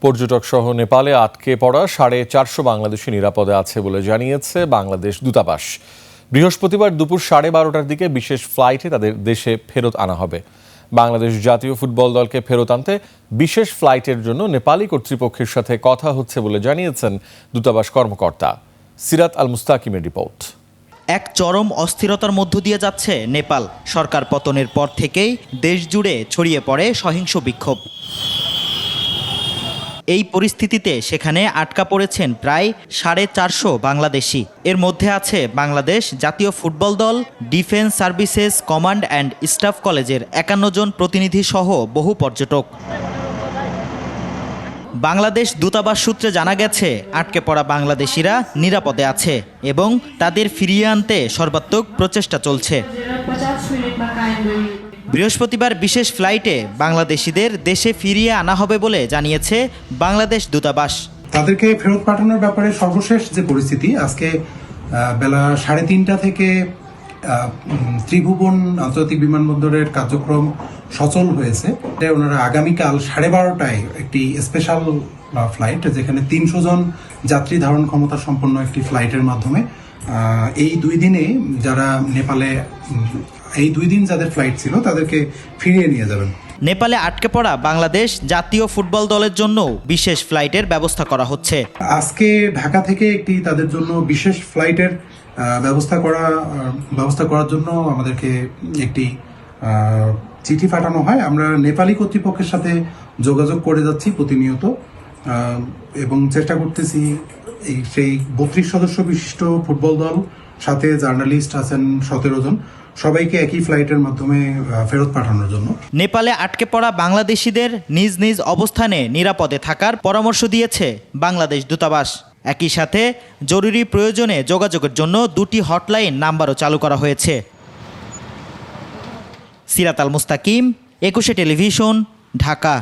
পর্যটক সহ নেপালে আটকে পড়া 450 বাংলাদেশি নিরাপদে আছে বলে জানিয়েছে বাংলাদেশ দূতাবাস। বৃহস্পতিবার দুপুর 12:30টার দিকে বিশেষ ফ্লাইটে তাদের দেশে ফেরত আনা হবে। বাংলাদেশ জাতীয় ফুটবল দলকে ফেরত আনতে বিশেষ ফ্লাইটের জন্য নেপালি কর্তৃপক্ষের সাথে কথা হচ্ছে বলে জানিয়েছেন দূতাবাস কর্মকর্তা। সিরাত আল মুস্তাকিমের রিপোর্ট। এক চরম অস্থিরতার মধ্য দিয়ে যাচ্ছে নেপাল। সরকার পতনের পর থেকেই দেশ জুড়ে ছড়িয়ে পড়ে সহিংস বিক্ষোভ। এই পরিস্থিতিতে সেখানে আটকা পড়েছেন প্রায় 450 বাংলাদেশি। এর মধ্যে আছে বাংলাদেশ জাতীয় ফুটবল দল, defence services command and staff কলেজের 51 জন প্রতিনিধি সহ বহু পর্যটক। বাংলাদেশ দূতাবাস সূত্রে জানা গেছে, আটকে পড়া বাংলাদেশিরা নিরাপদে আছে এবং তাদের ফিরিয়ে আনতে সর্বাত্মক প্রচেষ্টা চলছে। বৃহস্পতিবার বিশেষ ফ্লাইটে বাংলাদেশিদের দেশে ফিরিয়ে আনা হবে বলে জানিয়েছে বাংলাদেশ দূতাবাস। তাদেরকে ফেরত পাঠানোর ব্যাপারে সর্বশেষ যে পরিস্থিতি, আজকে বেলা 3:30 থেকে ত্রিভুবন আন্তর্জাতিক বিমানবন্দরের কার্যক্রম সচল হয়েছে। ওনারা আগামীকাল 12:30টায় একটি স্পেশাল ফ্লাইট, যেখানে 300 জন যাত্রী ধারণ ক্ষমতা সম্পন্ন একটি ফ্লাইটের মাধ্যমে এই 2 দিনে যারা নেপালে এই 2 দিন যাদের ফ্লাইট ছিল তাদেরকে ফিরিয়ে নিয়ে যাবেন। নেপালে আটকে পড়া বাংলাদেশ জাতীয় ফুটবল দলের জন্য বিশেষ ফ্লাইটের ব্যবস্থা করা হচ্ছে। আজকে ঢাকা থেকে একটি তাদের জন্য বিশেষ ফ্লাইটের ব্যবস্থা করার জন্য আমাদেরকে একটি চিঠি পাঠানো হয়। আমরা নেপালি কর্তৃপক্ষের সাথে যোগাযোগ করে যাচ্ছি প্রতিনিয়ত এবং চেষ্টা করতেছি সেই 32 সদস্য বিশিষ্ট ফুটবল দল, সাথে জার্নালিস্ট আছেন 17 জন, সবাইকে একই ফ্লাইটের মাধ্যমে ফেরত পাঠানোর জন্য। নেপালে আটকে পড়া বাংলাদেশিদের নিজ নিজ অবস্থানে নিরাপদে থাকার পরামর্শ দিয়েছে বাংলাদেশ দূতাবাস। একই সাথে জরুরি প্রয়োজনে যোগাযোগের জন্য 2টি হটলাইন নাম্বারও চালু করা হয়েছে। সিরাত আল মুস্তাকিম, 21 টেলিভিশন, ঢাকা।